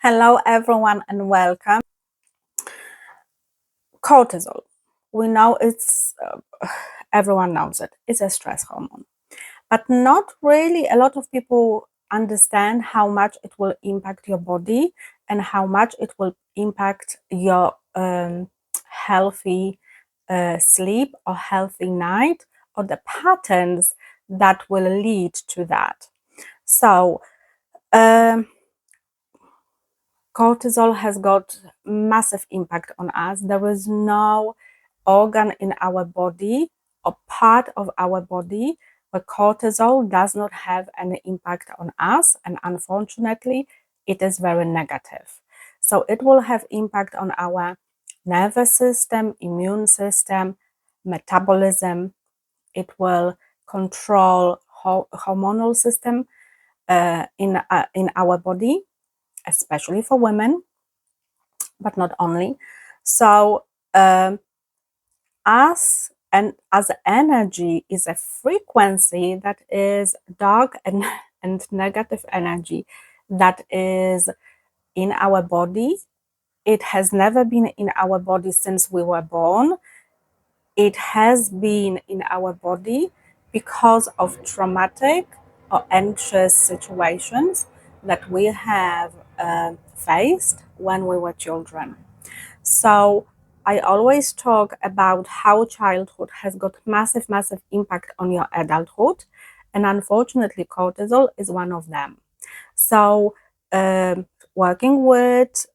Hello everyone and welcome. Cortisol. We know everyone knows it. It's a stress hormone. But not really a lot of people understand how much it will impact your body and how much it will impact your healthy sleep or healthy night or the patterns that will lead to that. So, cortisol has got massive impact on us. There is no organ in our body or part of our body where cortisol does not have any impact on us, and unfortunately it is very negative. So it will have impact on our nervous system, immune system, metabolism. It will control hormonal system in our body, especially for women, but not only. So as energy is a frequency that is dark and negative energy that is in our body. It has never been in our body since we were born. It has been in our body because of traumatic or anxious situations that we have faced when we were children. So I always talk about how childhood has got massive, massive impact on your adulthood. And unfortunately, cortisol is one of them. So working with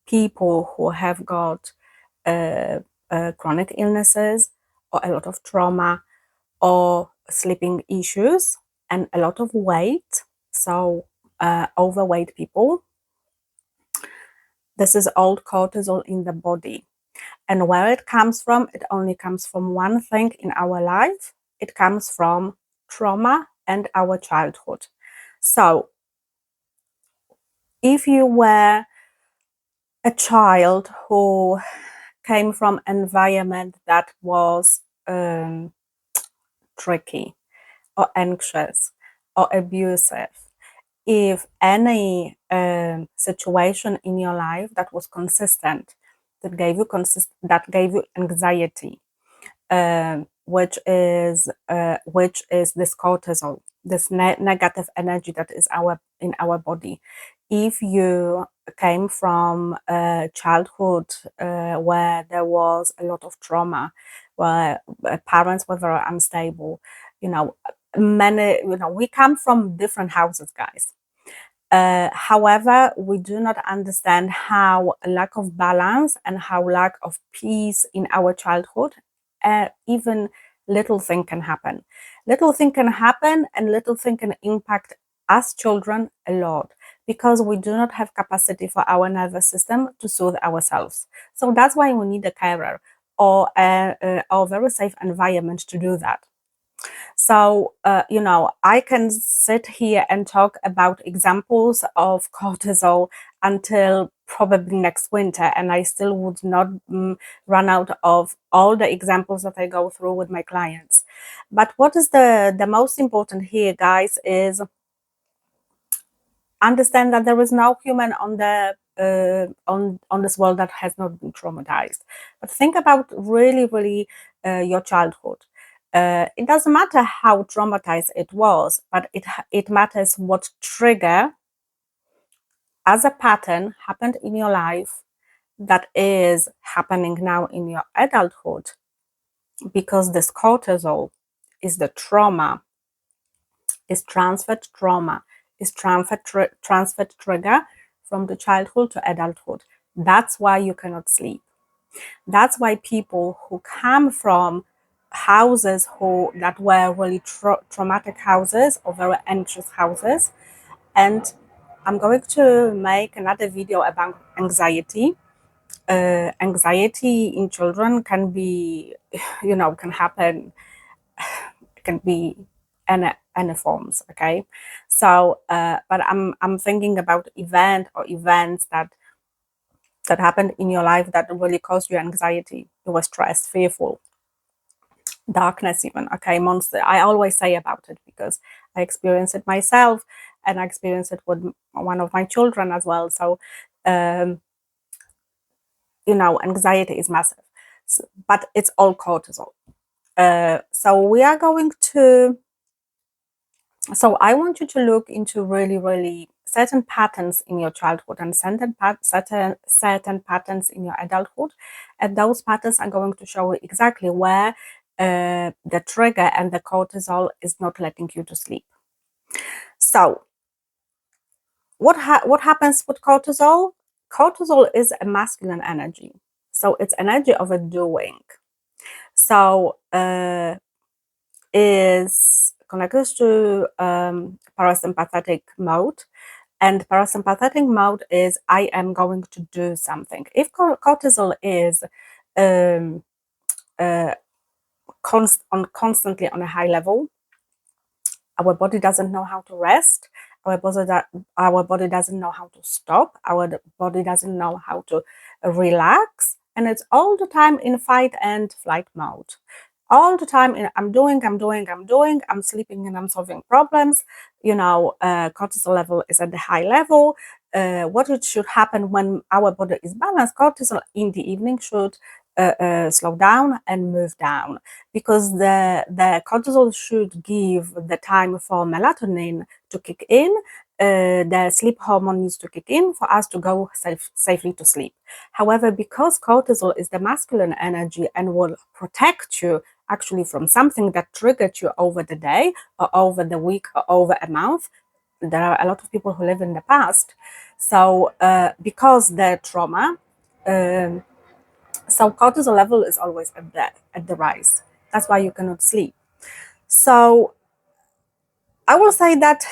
people who have got chronic illnesses or a lot of trauma or sleeping issues and a lot of weight, so overweight people, this is all cortisol in the body. And where it comes from, it only comes from one thing in our life. It comes from trauma and our childhood. So if you were a child who came from an environment that was tricky or anxious or abusive, if any situation in your life that was consistent, that gave you anxiety, which is this cortisol, this negative energy that is in our body. If you came from a childhood where there was a lot of trauma, where parents were very unstable, we come from different houses, guys. However, we do not understand how lack of balance and how lack of peace in our childhood, even little thing can happen. Little thing can happen and little thing can impact us children a lot because we do not have capacity for our nervous system to soothe ourselves. So that's why we need a carer or a very safe environment to do that. So, I can sit here and talk about examples of cortisol until probably next winter, and I still would not run out of all the examples that I go through with my clients. But what is the most important here, guys, is understand that there is no human on the on this world that has not been traumatized. But think about really your childhood. It doesn't matter how traumatized it was, but it matters what trigger as a pattern happened in your life that is happening now in your adulthood, because this cortisol is the trauma, is transferred trauma, is transferred trigger from the childhood to adulthood. That's why you cannot sleep. That's why people who come from houses that were really traumatic houses or very anxious houses, and I'm going to make another video about anxiety. Anxiety in children can be, can happen, can be any forms, okay? So, but I'm thinking about events that happened in your life that really caused you anxiety. You were stressed, fearful, darkness even, okay? Monster. I always say about it because I experienced it myself. and I experienced it with one of my children as well. So, anxiety is massive, but it's all cortisol. So we are going to. So I want you to look into really, really certain patterns in your childhood and certain patterns in your adulthood, and those patterns are going to show you exactly where the trigger and the cortisol is not letting you to sleep. So what happens with cortisol? Cortisol is a masculine energy, so it's energy of a doing. So is connected to parasympathetic mode. And parasympathetic mode is I am going to do something. If cortisol is constantly on a high level, our body doesn't know how to rest. Our body doesn't know how to stop. Our body doesn't know how to relax. And it's all the time in fight and flight mode. All the time I'm doing, I'm sleeping and I'm solving problems. Cortisol level is at the high level. What it should happen when our body is balanced, cortisol in the evening should slow down and move down, because the cortisol should give the time for melatonin to kick in. The sleep hormone needs to kick in for us to go safely to sleep. However, because cortisol is the masculine energy and will protect you actually from something that triggered you over the day or over the week or over a month, there are a lot of people who live in the past. So because the trauma, so cortisol level is always at the rise. That's why you cannot sleep. So I will say that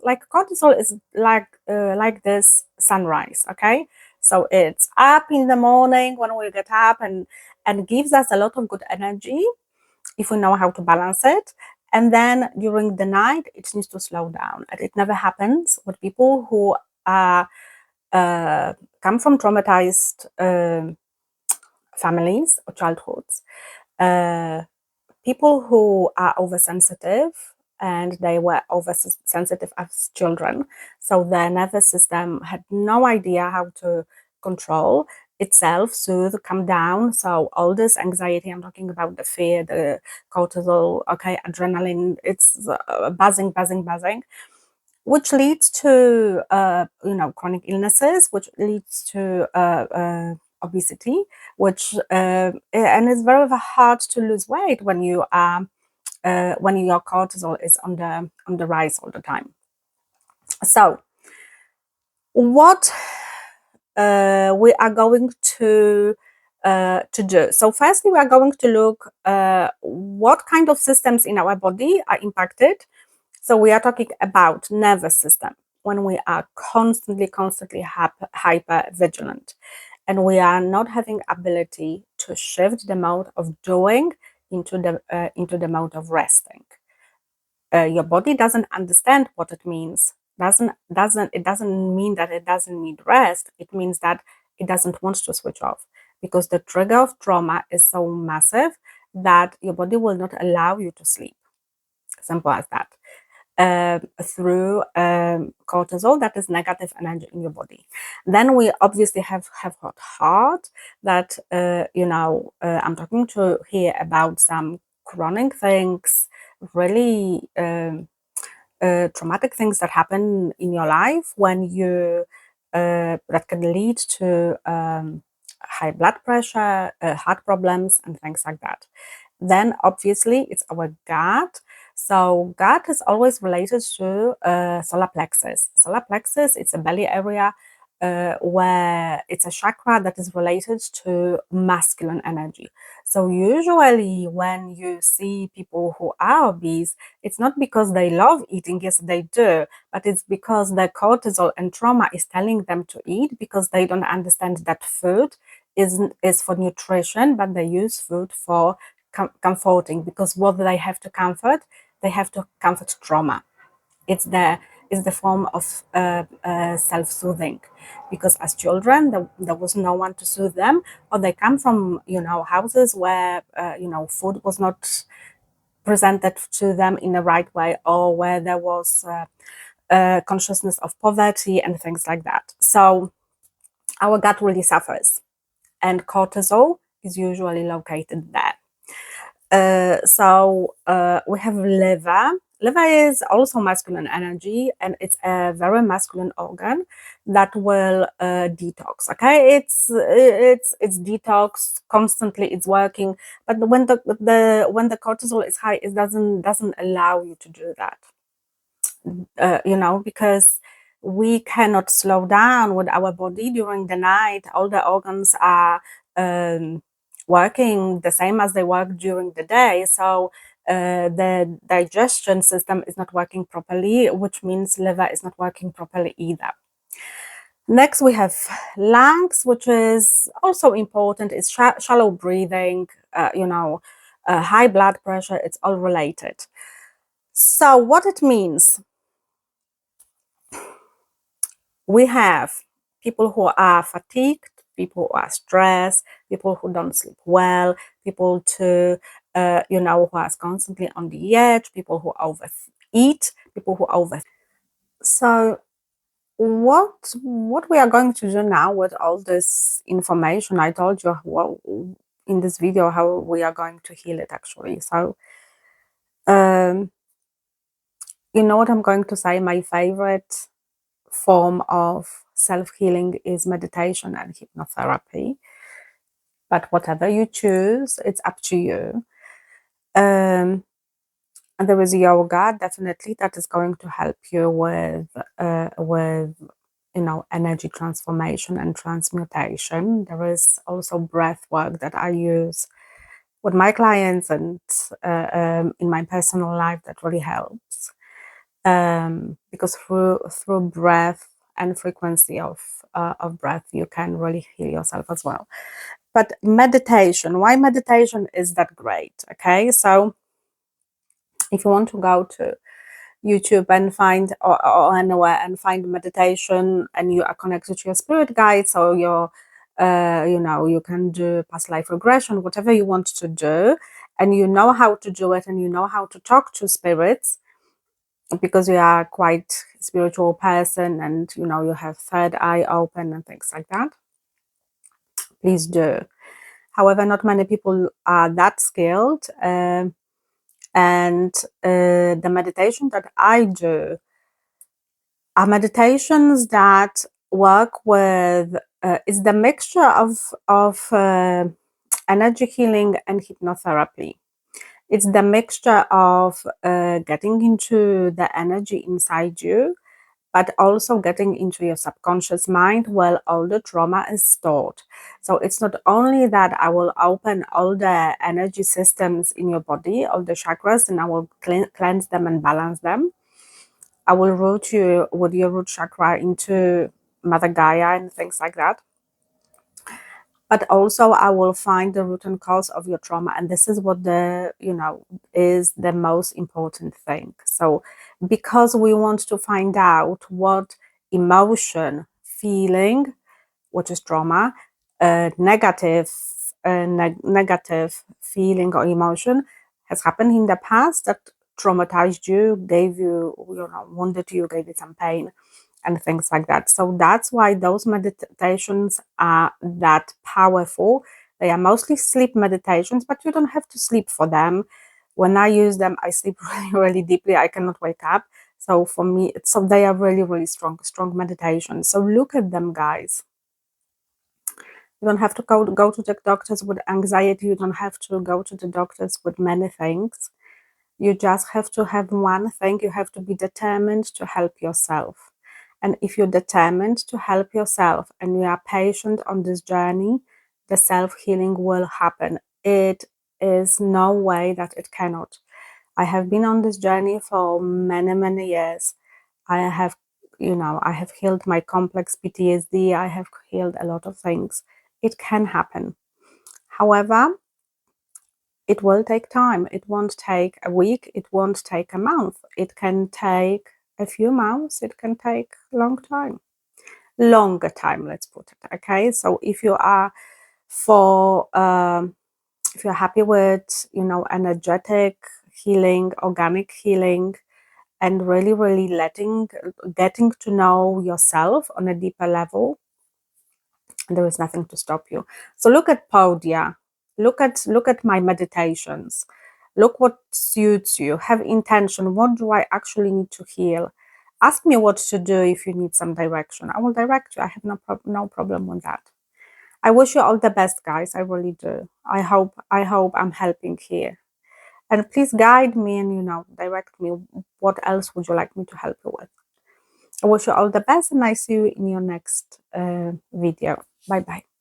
like cortisol is like this sunrise, okay? So it's up in the morning when we get up and gives us a lot of good energy if we know how to balance it. And then during the night, it needs to slow down. And it never happens with people who are come from traumatized families or childhoods. People who are oversensitive, and they were oversensitive as children, so their nervous system had no idea how to control itself, soothe, calm down. So all this anxiety, I'm talking about the fear, the cortisol, okay, adrenaline, it's buzzing, which leads to chronic illnesses, which leads to obesity, which and it's very hard to lose weight when you are when your cortisol is on the rise all the time. So what we are going to do. So firstly, we are going to look what kind of systems in our body are impacted. So we are talking about nervous system, when we are constantly hyper vigilant, and we are not having ability to shift the mode of doing into the mode of resting. Your body doesn't understand what it means. It doesn't mean that it doesn't need rest. It means that it doesn't want to switch off, because the trigger of trauma is so massive that your body will not allow you to sleep. Simple as that. Through cortisol, that is negative energy in your body. Then we obviously have hot heart, that I'm talking to here about some chronic things, really traumatic things that happen in your life when you that can lead to high blood pressure, heart problems, and things like that. Then obviously it's our gut. So gut is always related to solar plexus. Solar plexus, it's a belly area where it's a chakra that is related to masculine energy. So usually when you see people who are obese, it's not because they love eating, yes they do, but it's because their cortisol and trauma is telling them to eat, because they don't understand that food is for nutrition, but they use food for comforting, because what they have to comfort, they have to comfort trauma. It's the form of self-soothing, because as children there was no one to soothe them, or they come from houses where food was not presented to them in the right way, or where there was consciousness of poverty and things like that. So our gut really suffers, and cortisol is usually located there. We have liver. Liver is also masculine energy, and it's a very masculine organ that will detox. Okay, it's detox constantly. It's working, but when the cortisol is high, it doesn't allow you to do that. Because we cannot slow down with our body during the night. All the organs are working the same as they work during the day. So the digestion system is not working properly, which means liver is not working properly either. Next, we have lungs, which is also important. It's shallow breathing, high blood pressure. It's all related. So what it means, we have people who are fatigued, people who are stressed, people who don't sleep well, people who are constantly on the edge, people who overeat, people who over. So what we are going to do now with all this information, I told you in this video how we are going to heal it actually. So you know what I'm going to say, my favorite form of self-healing is meditation and hypnotherapy, but whatever you choose, it's up to you. And there is yoga, definitely, that is going to help you with energy transformation and transmutation. There is also breath work that I use with my clients and in my personal life that really helps. Because through breath and frequency of breath, you can really heal yourself as well. But meditation, why meditation is that great? Okay, so if you want to go to YouTube and find or anywhere and find meditation, and you are connected to your spirit guide, so your you can do past life regression, whatever you want to do, and you know how to do it, and you know how to talk to spirits, because you are quite spiritual person, and you have third eye open and things like that, please do. However, not many people are that skilled, and the meditation that I do are meditations that work with is the mixture of energy healing and hypnotherapy. It's the mixture of getting into the energy inside you, but also getting into your subconscious mind where all the trauma is stored. So it's not only that I will open all the energy systems in your body, all the chakras, and I will cleanse them and balance them. I will root you with your root chakra into Mother Gaia and things like that. But also I will find the root and cause of your trauma. And this is what is the most important thing. So because we want to find out what emotion, feeling, which is trauma, negative feeling or emotion has happened in the past that traumatized you, gave you, wounded you, gave you some pain and things like that. So that's why those meditations are that powerful. They are mostly sleep meditations, but you don't have to sleep for them. When I use them, I sleep really, really deeply. I cannot wake up. So for me, they are really, really strong meditations. So look at them, guys. You don't have to go to the doctors with anxiety. You don't have to go to the doctors with many things. You just have to have one thing. You have to be determined to help yourself. And if you're determined to help yourself and you are patient on this journey, the self-healing will happen. It is no way that it cannot. I have been on this journey for many, many years. I have healed my complex PTSD. I have healed a lot of things. It can happen. However, it will take time. It won't take a week. It won't take a month. It can take a few months. It can take a longer time, let's put it. Okay, so if you are if you're happy with energetic healing, organic healing, and really, really getting to know yourself on a deeper level, there is nothing to stop you. So look at Podia, look at my meditations, look what suits you, have intention. What do I actually need to heal? Ask me what to do if you need some direction. I will direct you. I have no problem with that. I wish you all the best, guys. I really do. I hope I'm helping here. And please guide me and, direct me. What else would you like me to help you with? I wish you all the best, and I see you in your next video. Bye bye.